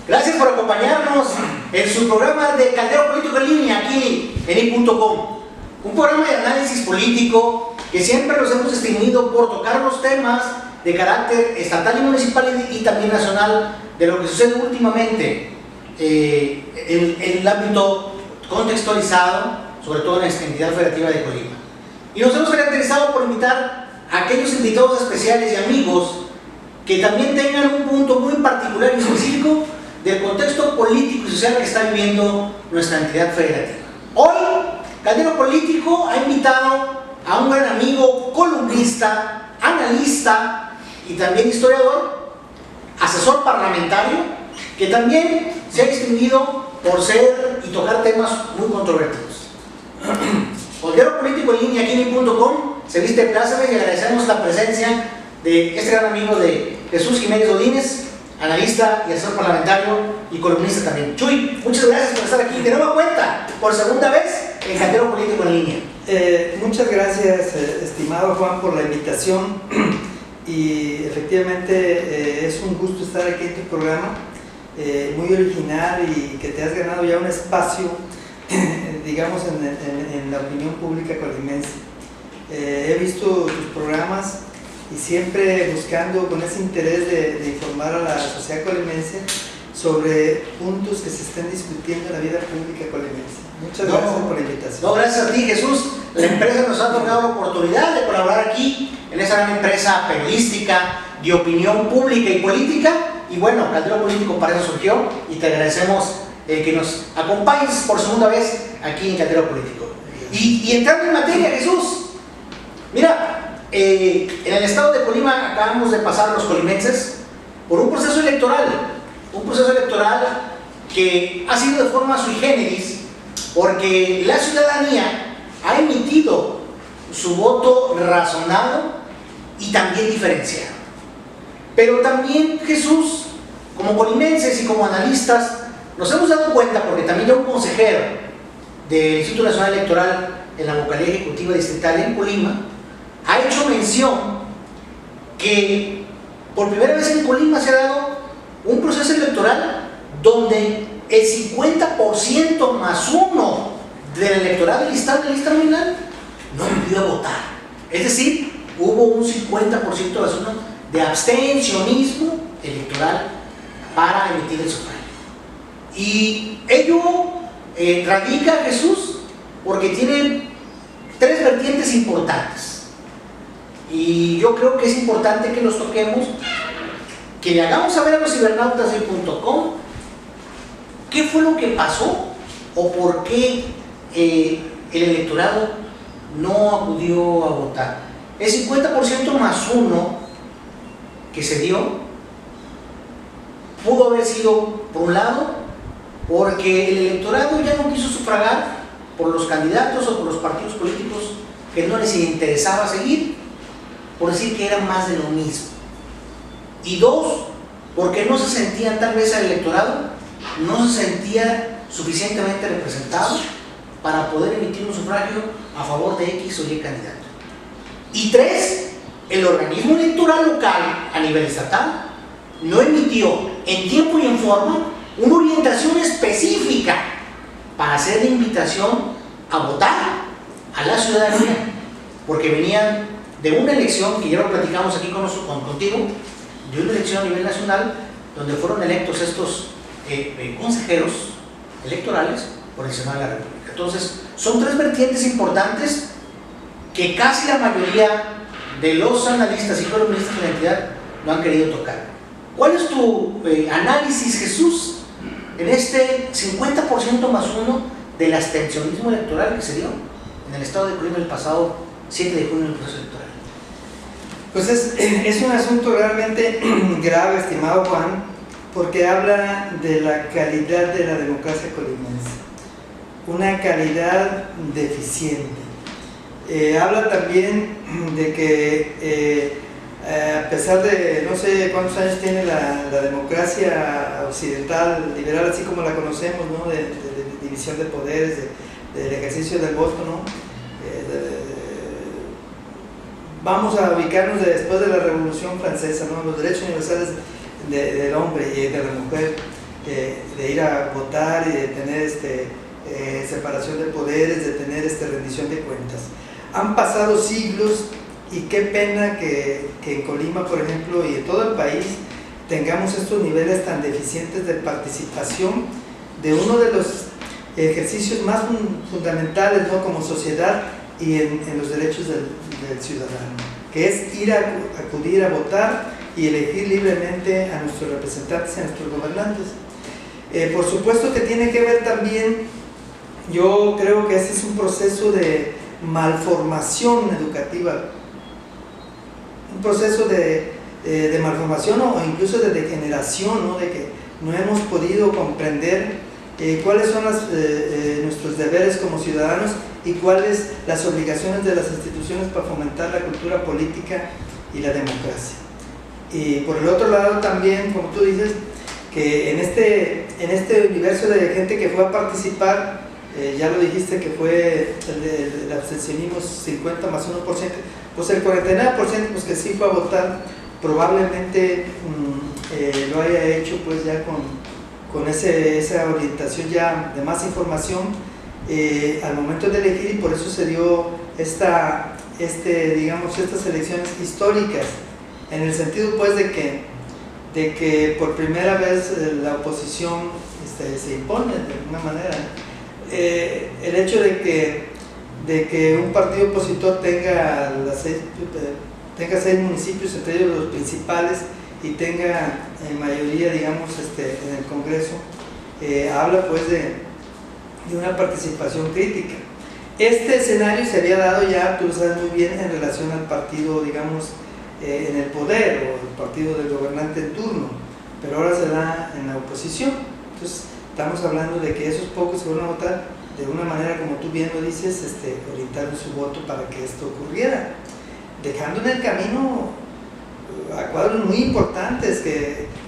Gracias por acompañarnos en su programa de Caldero Político en Línea aquí en i.com. Un programa de análisis político que siempre nos hemos distinguido por tocar los temas de carácter estatal y municipal y también nacional de lo que sucede últimamente en el ámbito contextualizado, sobre todo en la entidad federativa de Colima. Y nos hemos caracterizado por invitar a aquellos invitados especiales y amigos que también tengan un punto muy particular y específico del contexto político y social que está viviendo nuestra entidad federativa. Hoy, Caldero Político ha invitado a un gran amigo, columnista, analista y también historiador, asesor parlamentario, que también se ha distinguido por ser y tocar temas muy controvertidos. Caldero Político en Línea aquí en i.com se viste plácemes y agradecemos la presencia de este gran amigo de Jesús Jiménez Godínez, analista y asesor parlamentario y columnista también. Chuy, muchas gracias por estar aquí de nueva cuenta, por segunda vez, en Caldero Político en Línea. Muchas gracias, estimado Juan, por la invitación y efectivamente es un gusto estar aquí en tu programa, muy original y que te has ganado ya un espacio, digamos, en la opinión pública colimense. He visto tus programas y siempre buscando con ese interés de informar a la sociedad colimense sobre puntos que se estén discutiendo en la vida pública colimense. Muchas gracias por la invitación. No, gracias a ti, Jesús. La empresa nos ha otorgado la oportunidad de colaborar aquí en esa gran empresa periodística de opinión pública y política. Y bueno, Caldero Político para eso surgió y te agradecemos que nos acompañes por segunda vez aquí en Caldero Político. Y entrando en materia, Jesús, mira, en el estado de Colima acabamos de pasar los colimenses por un proceso electoral que ha sido de forma sui generis, porque la ciudadanía ha emitido su voto razonado y también diferenciado. Pero también, Jesús, como colimenses y como analistas, nos hemos dado cuenta, porque también ya un consejero del Instituto Nacional Electoral en la Vocalía Ejecutiva Distrital en Colima ha hecho mención que por primera vez en Colima se ha dado un proceso electoral donde el 50% más uno del electorado listado en la lista nominal no envió a votar. Es decir, hubo un 50% más uno de abstencionismo electoral para emitir el sufragio. Y ello radica, Jesús, porque tiene tres vertientes importantes. Y yo creo que es importante que los toquemos, que le hagamos saber a los cibernautas de i.com qué fue lo que pasó o por qué el electorado no acudió a votar. El 50% más uno que se dio pudo haber sido, por un lado, porque el electorado ya no quiso sufragar por los candidatos o por los partidos políticos que no les interesaba seguir, por decir que era más de lo mismo. Y dos, porque no se sentían, tal vez el electorado no se sentía suficientemente representado para poder emitir un sufragio a favor de X o Y candidato. Y tres, el organismo electoral local a nivel estatal no emitió en tiempo y en forma una orientación específica para hacer la invitación a votar a la ciudadanía, porque venían de una elección que ya lo platicamos aquí contigo, de una elección a nivel nacional donde fueron electos estos consejeros electorales por el Senado de la República. Entonces, son tres vertientes importantes que casi la mayoría de los analistas y columnistas de la entidad no han querido tocar. ¿Cuál es tu análisis, Jesús, en este 50% más uno del abstencionismo electoral que se dio en el estado de Colima el pasado 7 de junio del proceso electoral? Pues es un asunto realmente grave, estimado Juan, porque habla de la calidad de la democracia colimense, una calidad deficiente. Habla también de que a pesar de no sé cuántos años tiene la democracia occidental, liberal, así como la conocemos, ¿no? de división de poderes, del ejercicio del voto, ¿no? Vamos a ubicarnos después de la Revolución Francesa, ¿no? Los derechos universales del hombre y de la mujer, de ir a votar y de tener separación de poderes, de tener rendición de cuentas. Han pasado siglos y qué pena que en Colima, por ejemplo, y en todo el país, tengamos estos niveles tan deficientes de participación de uno de los ejercicios más fundamentales, ¿no? Como sociedad y en los derechos del ciudadano, que es ir a acudir a votar y elegir libremente a nuestros representantes y a nuestros gobernantes. Por supuesto que tiene que ver también, yo creo que este es un proceso de malformación educativa, un proceso de malformación o incluso de degeneración, ¿no? De que no hemos podido comprender cuáles son nuestros deberes como ciudadanos y cuáles las obligaciones de las instituciones para fomentar la cultura política y la democracia. Y por el otro lado también, como tú dices, que en este universo de gente que fue a participar, ya lo dijiste que fue el abstencionismo 50 más 1%, pues el 49% pues que sí fue a votar, probablemente lo haya hecho pues ya con esa orientación ya de más información al momento de elegir, y por eso se dio digamos, estas elecciones históricas, en el sentido pues de que por primera vez la oposición se impone de alguna manera. El hecho de que un partido opositor tenga 6 municipios, entre ellos los principales, y tenga mayoría, digamos, en el Congreso, habla pues de una participación crítica. Este escenario se había dado ya, tú lo sabes muy bien, en relación al partido, digamos, en el poder, o el partido del gobernante en turno, pero ahora se da en la oposición. Entonces estamos hablando de que esos pocos se van a votar de una manera, como tú bien lo dices, orientaron su voto para que esto ocurriera, dejando en el camino a cuadros muy importantes,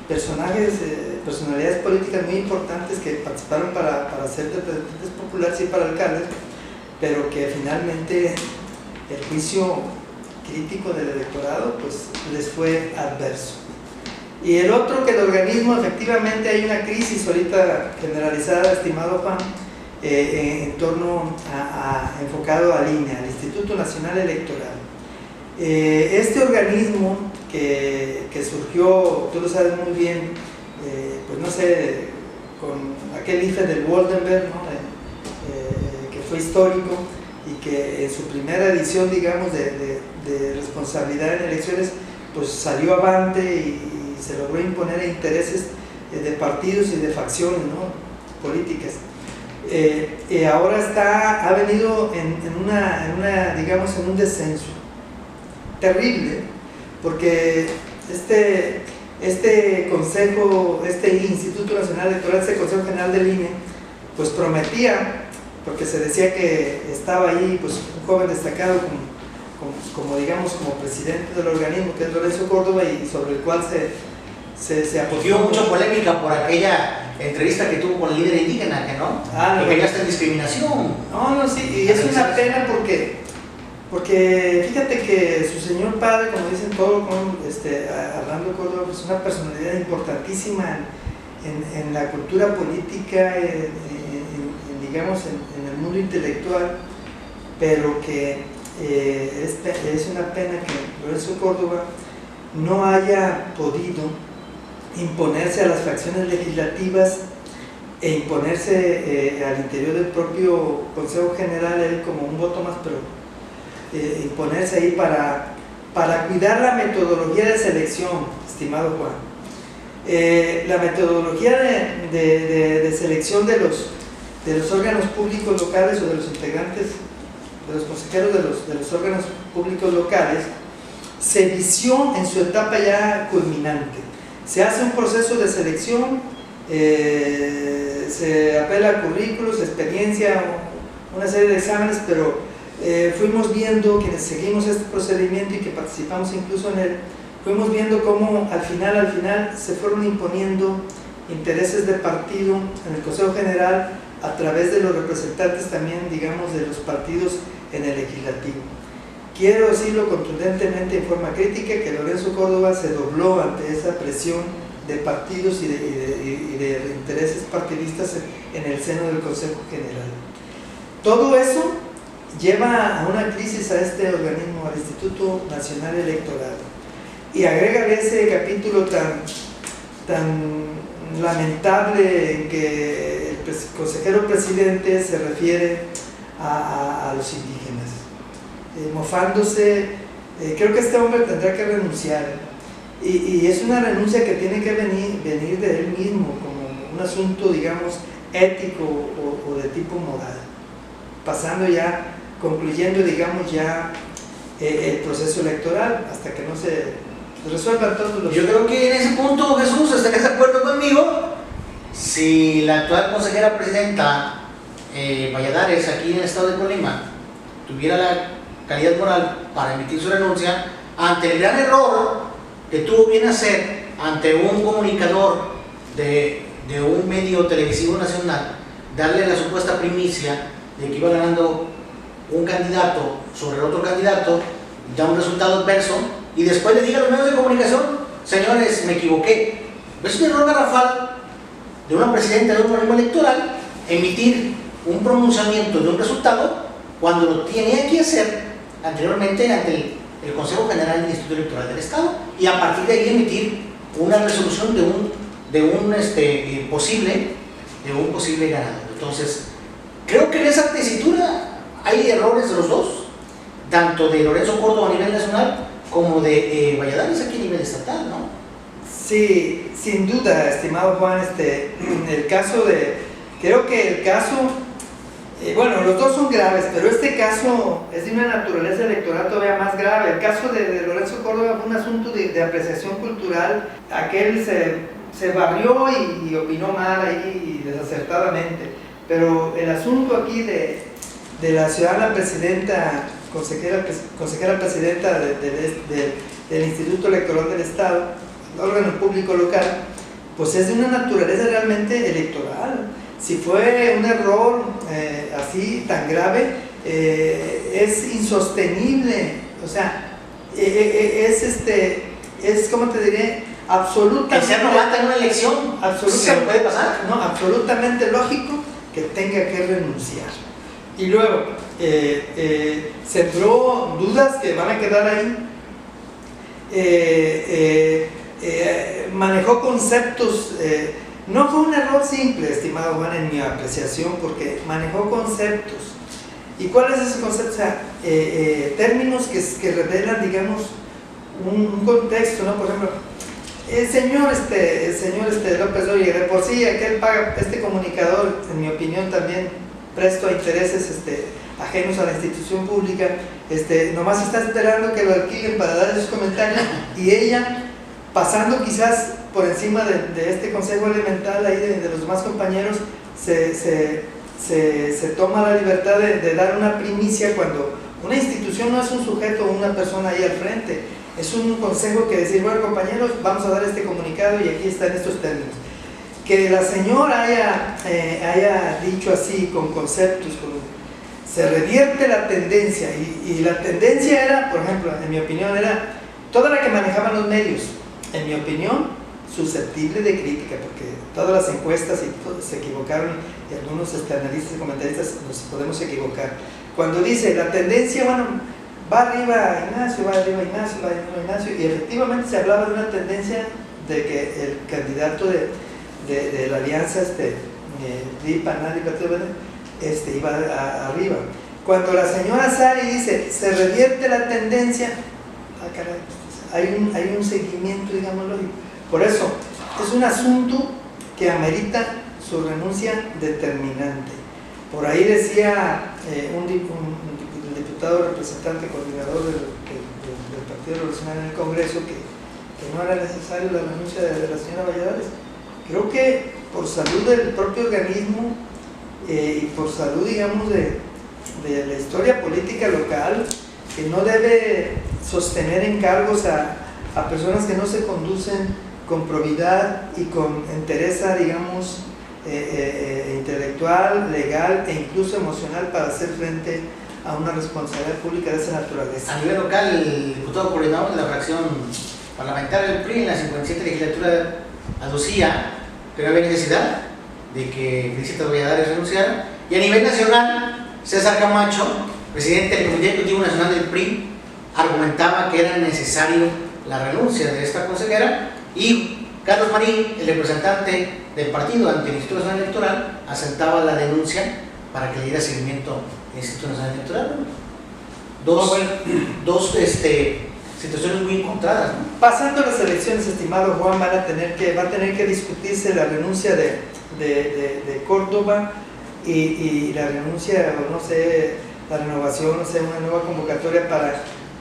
personalidades políticas muy importantes que participaron para ser representantes populares y para alcaldes, pero que finalmente el juicio crítico del electorado pues les fue adverso. Y el otro, que el organismo, efectivamente hay una crisis ahorita generalizada, estimado Juan, en torno enfocado al INE, al Instituto Nacional Electoral. Este organismo que surgió, tú lo sabes muy bien, pues no sé, con aquel IFE del Woldenberg, ¿no? Que fue histórico, y que en su primera edición, digamos, de responsabilidad en elecciones, pues salió avante y se logró imponer intereses de partidos y de facciones, ¿no? Políticas. Ahora ha venido digamos, en un descenso terrible, porque este Consejo, este Instituto Nacional Electoral, este Consejo General del INE, pues prometía, porque se decía que estaba ahí pues un joven destacado como digamos, como presidente del organismo, que es Lorenzo Córdoba, y sobre el cual se apoyó mucha polémica por aquella entrevista que tuvo con el líder indígena, que no, que ya está en discriminación. No, sí, y es una pena porque fíjate que su señor padre, como dicen todos, Arnaldo Córdoba, es una personalidad importantísima en la cultura política, digamos, en el mundo intelectual, pero que es una pena que Lorenzo Córdoba no haya podido imponerse a las fracciones legislativas e imponerse al interior del propio Consejo General, él como un voto más, pero imponerse ahí para cuidar la metodología de selección, estimado Juan. La metodología de selección de los órganos públicos locales, o de los integrantes, de los consejeros de los órganos públicos locales, se vició en su etapa ya culminante. Se hace un proceso de selección, se apela a currículos, experiencia, una serie de exámenes, pero fuimos viendo, quienes seguimos este procedimiento y que participamos incluso en él, fuimos viendo cómo al final se fueron imponiendo intereses de partido en el Consejo General a través de los representantes también, digamos, de los partidos en el legislativo. Quiero decirlo contundentemente en forma crítica que Lorenzo Córdoba se dobló ante esa presión de partidos y de intereses partidistas en el seno del Consejo General. Todo eso lleva a una crisis a este organismo, al Instituto Nacional Electoral, y agrega ese capítulo tan lamentable en que el consejero presidente se refiere a los indígenas, mofándose. Creo que este hombre tendrá que renunciar, y es una renuncia que tiene que venir de él mismo, como un asunto, digamos, ético o de tipo moral, pasando ya, concluyendo, digamos, ya el proceso electoral hasta que no se resuelvan todos los... Yo creo que en ese punto, Jesús, ¿estarías de acuerdo conmigo? Si la actual consejera presidenta Valladares, aquí en el estado de Colima, tuviera la calidad moral para emitir su renuncia, ante el gran error que tuvo bien hacer ante un comunicador de un medio televisivo nacional, darle la supuesta primicia de que iba ganando un candidato sobre otro candidato, da un resultado adverso, y después le diga a los medios de comunicación: señores, me equivoqué. Es un error garrafal de una presidenta de un organismo electoral emitir un pronunciamiento de un resultado cuando lo tenía que hacer anteriormente ante el Consejo General del Instituto Electoral del Estado, y a partir de ahí emitir una resolución de un posible ganador. Entonces, creo que en esa tesitura hay errores de los dos, tanto de Lorenzo Córdoba a nivel nacional como de Valladares aquí a nivel estatal, ¿no? Sí, sin duda, estimado Juan, creo que el caso, bueno, los dos son graves, pero este caso es de una naturaleza electoral todavía más grave. El caso de Lorenzo Córdoba fue un asunto de apreciación cultural. Aquel se barrió y opinó mal ahí desacertadamente, pero el asunto aquí de la ciudadana presidenta, consejera presidenta del Instituto Electoral del Estado, órgano público local, pues es de una naturaleza realmente electoral. Si fue un error así tan grave, es insostenible, o sea, es como te diré, absolutamente... ¿El ser novata en una elección se puede pasar? No, absolutamente lógico que tenga que renunciar. Y luego, sembró dudas que van a quedar ahí, manejó conceptos, no fue un error simple, estimado Juan, en mi apreciación, porque manejó conceptos. ¿Y cuál es ese concepto? O sea, términos que revelan, digamos, un contexto, ¿no? Por ejemplo, el señor López Dóriga, de por sí aquel paga, este comunicador, en mi opinión también presto a intereses ajenos a la institución pública, nomás está esperando que lo alquilen para dar esos comentarios, y ella, pasando quizás por encima de este consejo elemental ahí de los demás compañeros, se toma la libertad de dar una primicia cuando una institución no es un sujeto o una persona ahí al frente, es un consejo que decir: bueno, compañeros, vamos a dar este comunicado y aquí están estos términos. Que la señora haya dicho así, con conceptos, se revierte la tendencia, y la tendencia era, por ejemplo, en mi opinión, era toda la que manejaban los medios, en mi opinión, susceptible de crítica, porque todas las encuestas se equivocaron, y algunos analistas y comentaristas nos podemos equivocar. Cuando dice la tendencia, bueno, va arriba Ignacio, y efectivamente se hablaba de una tendencia de que el candidato de la alianza PRI, PAN, iba arriba. Cuando la señora Sari dice se revierte la tendencia, hay un seguimiento, digamos, lógico. Por eso es un asunto que amerita su renuncia determinante. Por ahí decía un diputado representante coordinador del Partido Revolucionario en el Congreso que no era necesario la renuncia de la señora Valladares. Creo que por salud del propio organismo y por salud, digamos, de la historia política local, que no debe sostener encargos a personas que no se conducen con probidad y con entereza, digamos, intelectual, legal e incluso emocional para hacer frente a una responsabilidad pública de esa naturaleza. A nivel local, el diputado coordinador de la fracción parlamentaria del PRI en la 57 legislatura aducía que no había necesidad de que Felicita Valladares renunciara, y a nivel nacional, César Camacho, presidente del Comité Ejecutivo Nacional del PRI, argumentaba que era necesario la renuncia de esta consejera, y Carlos Marín, el representante del partido ante el Instituto Nacional Electoral, asentaba la denuncia para que le diera seguimiento al Instituto Nacional Electoral. Dos situaciones muy encontradas, ¿no? Pasando las elecciones, estimado Juan, va a tener que discutirse la renuncia de Córdoba y la renuncia, o no sé, la renovación, no sé, una nueva convocatoria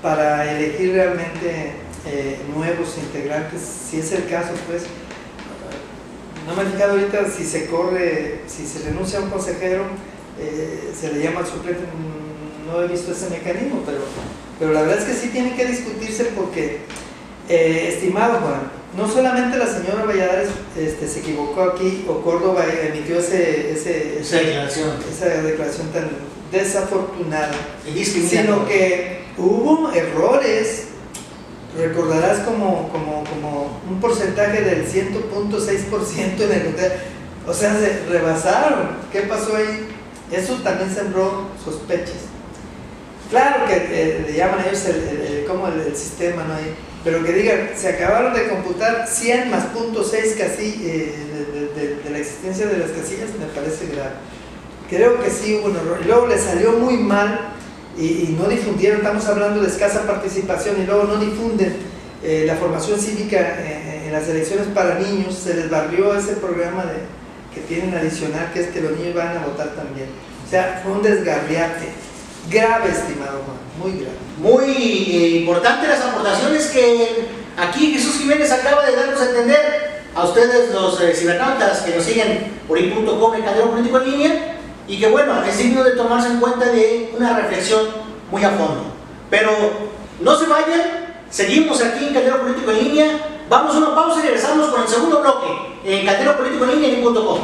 para elegir realmente nuevos integrantes, si es el caso, pues. No me he fijado ahorita si se renuncia a un consejero, se le llama al suplente, no he visto ese mecanismo, pero la verdad es que sí tiene que discutirse porque, estimado Juan, no solamente la señora Valladares se equivocó aquí, o Córdoba emitió esa declaración tan desafortunada, sino que hubo errores. Recordarás como un porcentaje del 100.6% en el hotel, o sea, se rebasaron. ¿Qué pasó ahí? Eso también sembró sospechas. Claro que le llaman ellos el sistema, ¿no? Pero que digan, se acabaron de computar 100 más .6 de la existencia de las casillas, me parece grave. Creo que sí hubo un error. Y luego le salió muy mal y no difundieron, estamos hablando de escasa participación, y luego no difunden la formación cívica en las elecciones para niños. Se les barrió ese programa que tienen adicional, que es que los niños van a votar también. O sea, fue un desgarriate grave, estimado Juan, muy grave. Muy importante las aportaciones que aquí Jesús Jiménez acaba de darnos a entender a ustedes, los cibernautas que nos siguen por i.com en Caldero Político en Línea, y que bueno, es digno de tomarse en cuenta de una reflexión muy a fondo. Pero no se vayan, seguimos aquí en Caldero Político en Línea, vamos a una pausa y regresamos con el segundo bloque en Caldero Político en Línea y i.com.